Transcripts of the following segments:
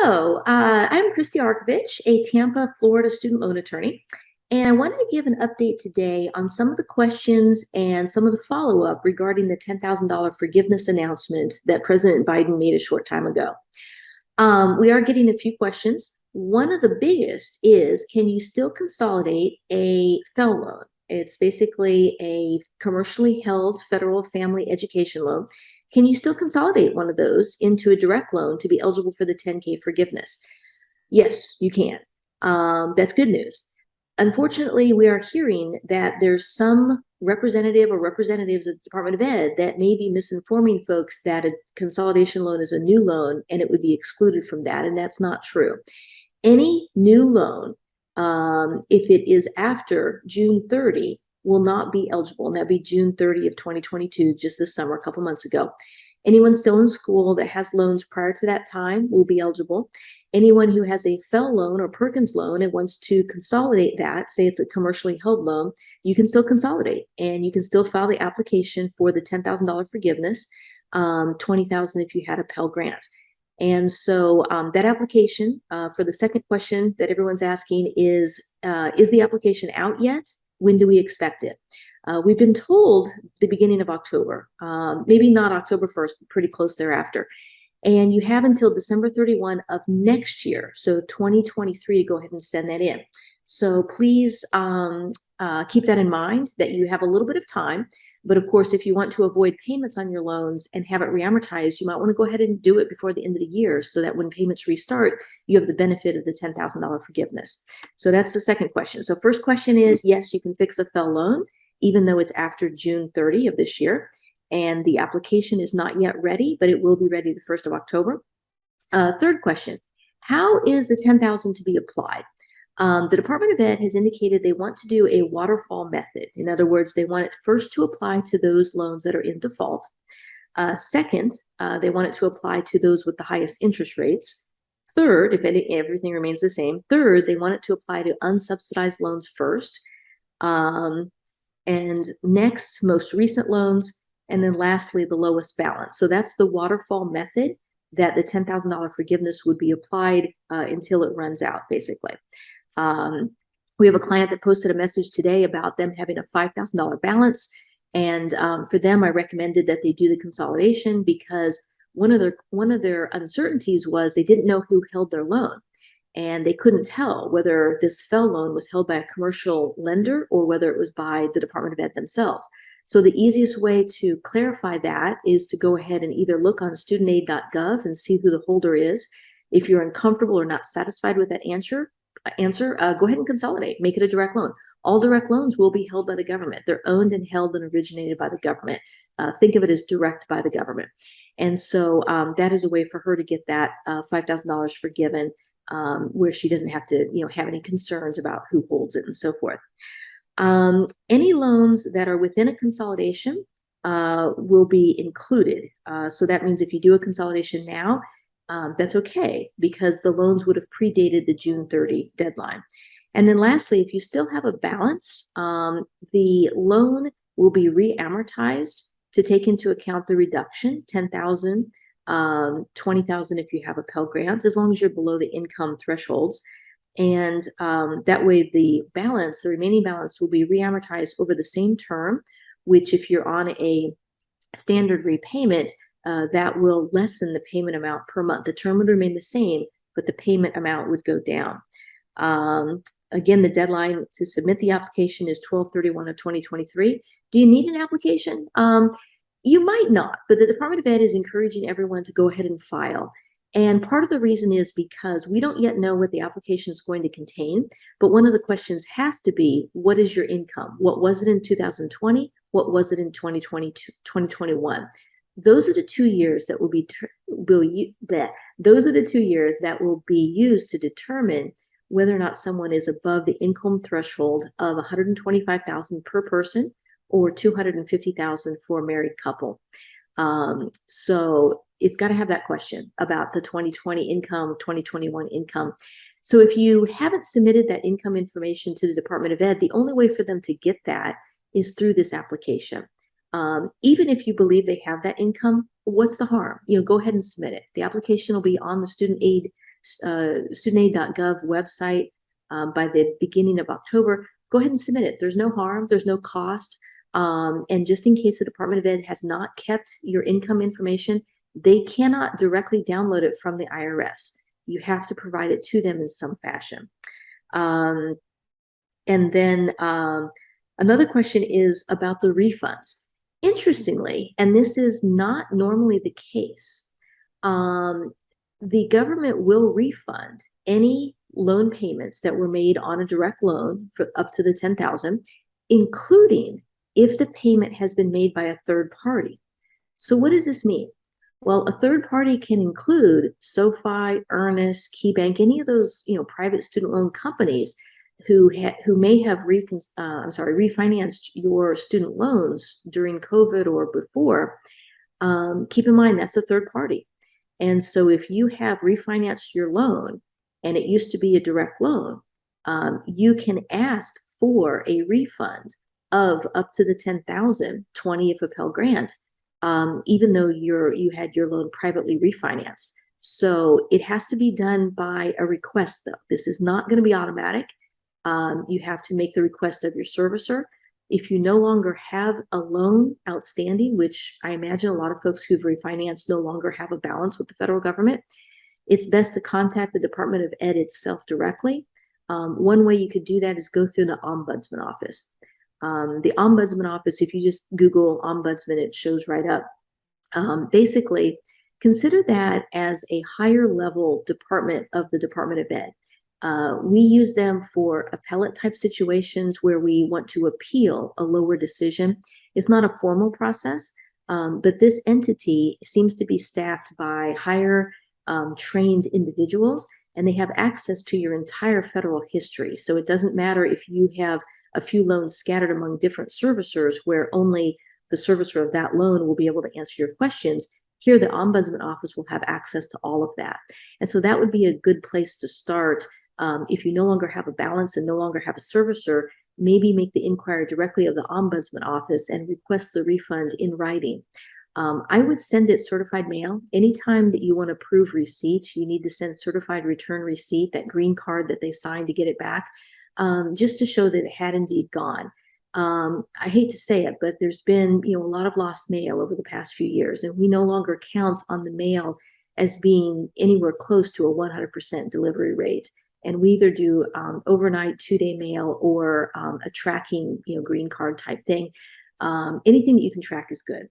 I'm Christie Arkovich, a Tampa, Florida student loan attorney, and I wanted to give an update today on some of the questions and some of the follow-up regarding the $10,000 forgiveness announcement that President Biden made a short time ago. We are getting a few questions. One of the biggest is, can you still consolidate a FFEL loan? It's basically a commercially held federal family education loan. Can you still consolidate one of those into a direct loan to be eligible for the $10K forgiveness? Yes, you can. That's good news. Unfortunately, we are hearing that there's some representative or representatives of the Department of Ed that may be misinforming folks that a consolidation loan is a new loan and it would be excluded from that, and that's not true. Any new loan, if it is after June 30, will not be eligible, and that'd be June 30 of 2022, just this summer, a couple months ago. Anyone still in school that has loans prior to that time will be eligible. Anyone who has a FFEL loan or Perkins loan and wants to consolidate that, say it's a commercially held loan, you can still consolidate, and you can still file the application for the $10,000 forgiveness, $20,000 if you had a Pell Grant. And so that application, for the second question that everyone's asking is the application out yet? When do we expect it? We've been told the beginning of October, maybe not October 1st, but pretty close thereafter. And you have until December 31 of next year, so 2023, to go ahead and send that in. So please keep that in mind, that you have a little bit of time. But of course, if you want to avoid payments on your loans and have it reamortized, you might want to go ahead and do it before the end of the year so that when payments restart, you have the benefit of the $10,000 forgiveness. So that's the second question. So first question is, yes, you can fix a FFEL loan, even though it's after June 30 of this year. And the application is not yet ready, but it will be ready the 1st of October. Third question, how is the $10,000 to be applied? The Department of Ed has indicated they want to do a waterfall method. In other words, they want it first to apply to those loans that are in default. Second, they want it to apply to those with the highest interest rates. Third, if everything remains the same, third, they want it to apply to unsubsidized loans first. And next, most recent loans. And then lastly, the lowest balance. So that's the waterfall method that the $10,000 forgiveness would be applied until it runs out, basically. We have a client that posted a message today about them having a $5,000 balance. And for them, I recommended that they do the consolidation because one of their uncertainties was they didn't know who held their loan. And they couldn't tell whether this FFEL loan was held by a commercial lender or whether it was by the Department of Ed themselves. So the easiest way to clarify that is to go ahead and either look on studentaid.gov and see who the holder is. If you're uncomfortable or not satisfied with that answer, go ahead and consolidate, make it a direct loan. All direct loans will be held by the government. They're owned and held and originated by the government. Think of it as direct by the government. And so that is a way for her to get that $5,000 forgiven, where she doesn't have to, have any concerns about who holds it and so forth. Any loans that are within a consolidation will be included. So that means if you do a consolidation now, that's okay because the loans would have predated the June 30 deadline. And then lastly, if you still have a balance, the loan will be reamortized to take into account the reduction, $10,000, $20,000 if you have a Pell Grant, as long as you're below the income thresholds. And that way the remaining balance will be reamortized over the same term, which if you're on a standard repayment, that will lessen the payment amount per month. The term would remain the same, but the payment amount would go down. Again, the deadline to submit the application is 12/31 of 2023. Do you need an application? You might not, but the Department of Ed is encouraging everyone to go ahead and file. And part of the reason is because we don't yet know what the application is going to contain, but one of the questions has to be, what is your income? What was it in 2020? What was it in 2022, 2021? Those are the 2 years that will be used to determine whether or not someone is above the income threshold of $125,000 per person or $250,000 for a married couple. So it's got to have that question about the 2020 income, 2021 income. So if you haven't submitted that income information to the Department of Ed, the only way for them to get that is through this application. Even if you believe they have that income, what's the harm? Go ahead and submit it. The application will be on the student aid studentaid.gov website by the beginning of October, go ahead and submit it. There's no harm, there's no cost. And just in case the Department of Ed has not kept your income information, they cannot directly download it from the IRS. You have to provide it to them in some fashion. And then another question is about the refunds. Interestingly, and this is not normally the case, the government will refund any loan payments that were made on a direct loan for up to the $10,000, including if the payment has been made by a third party. So what does this mean? Well, a third party can include SoFi, Earnest, KeyBank, any of those private student loan companies who may have refinanced your student loans during COVID or before. Keep in mind that's a third party. And so if you have refinanced your loan and it used to be a direct loan, you can ask for a refund of up to the $10,000, 20 if a Pell Grant, even though you had your loan privately refinanced. So it has to be done by a request, though. This is not going to be automatic. You have to make the request of your servicer. If you no longer have a loan outstanding, which I imagine a lot of folks who've refinanced no longer have a balance with the federal government, it's best to contact the Department of Ed itself directly. One way you could do that is go through the Ombudsman office. The Ombudsman office, if you just Google Ombudsman, it shows right up. Basically, consider that as a higher level department of the Department of Ed. We use them for appellate type situations where we want to appeal a lower decision. It's not a formal process, but this entity seems to be staffed by higher trained individuals, and they have access to your entire federal history. So it doesn't matter if you have a few loans scattered among different servicers where only the servicer of that loan will be able to answer your questions. Here, the Ombudsman office will have access to all of that. And so that would be a good place to start. If you no longer have a balance and no longer have a servicer, maybe make the inquiry directly of the Ombudsman office and request the refund in writing. I would send it certified mail. Anytime that you want to prove receipt, you need to send certified return receipt, that green card that they signed to get it back, just to show that it had indeed gone. I hate to say it, but there's been a lot of lost mail over the past few years, and we no longer count on the mail as being anywhere close to a 100% delivery rate. And we either do overnight 2-day mail or a tracking green card type thing. Anything that you can track is good.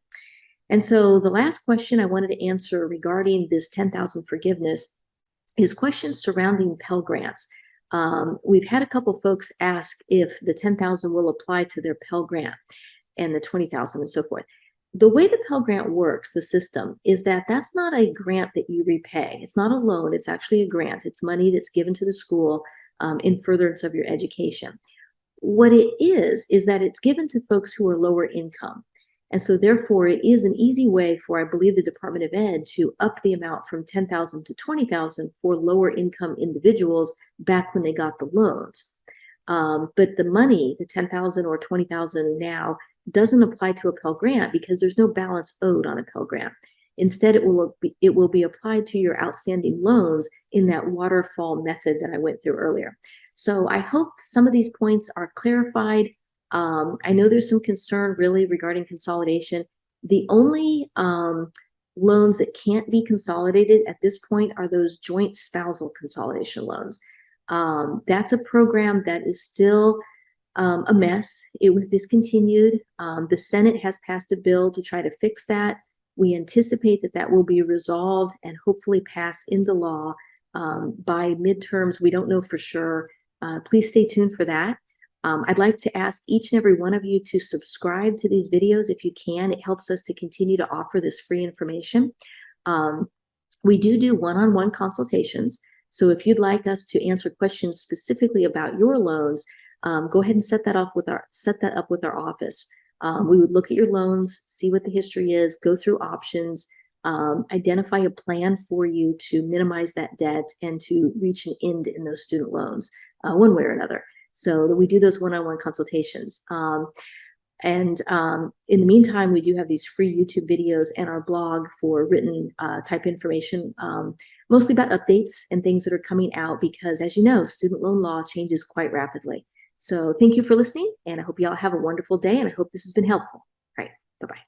And so the last question I wanted to answer regarding this $10,000 forgiveness is questions surrounding Pell Grants. We've had a couple folks ask if the $10,000 will apply to their Pell Grant and the $20,000 and so forth. The way the Pell Grant works, the system, is that that's not a grant that you repay. It's not a loan. It's actually a grant. It's money that's given to the school in furtherance of your education. What it is that it's given to folks who are lower income. And so therefore, it is an easy way for, I believe, the Department of Ed to up the amount from $10,000 to $20,000 for lower income individuals back when they got the loans. But the money, the $10,000 or $20,000 now, doesn't apply to a Pell Grant because there's no balance owed on a Pell Grant. Instead, it will be applied to your outstanding loans in that waterfall method that I went through earlier. So I hope some of these points are clarified. I know there's some concern really regarding consolidation. The only loans that can't be consolidated at this point are those joint spousal consolidation loans. That's a program that is still a mess. It was discontinued. The Senate has passed a bill to try to fix that. We anticipate that that will be resolved and hopefully passed into law by midterms. We don't know for sure. Please stay tuned for that. I'd like to ask each and every one of you to subscribe to these videos if you can. It helps us to continue to offer this free information. We do one-on-one consultations. So if you'd like us to answer questions specifically about your loans, go ahead and set that up with our office. We would look at your loans, see what the history is, go through options, identify a plan for you to minimize that debt and to reach an end in those student loans, one way or another. So we do those one-on-one consultations. And in the meantime, we do have these free YouTube videos and our blog for written type information, mostly about updates and things that are coming out because, as you know, student loan law changes quite rapidly. So thank you for listening, and I hope you all have a wonderful day, and I hope this has been helpful. All right, bye-bye.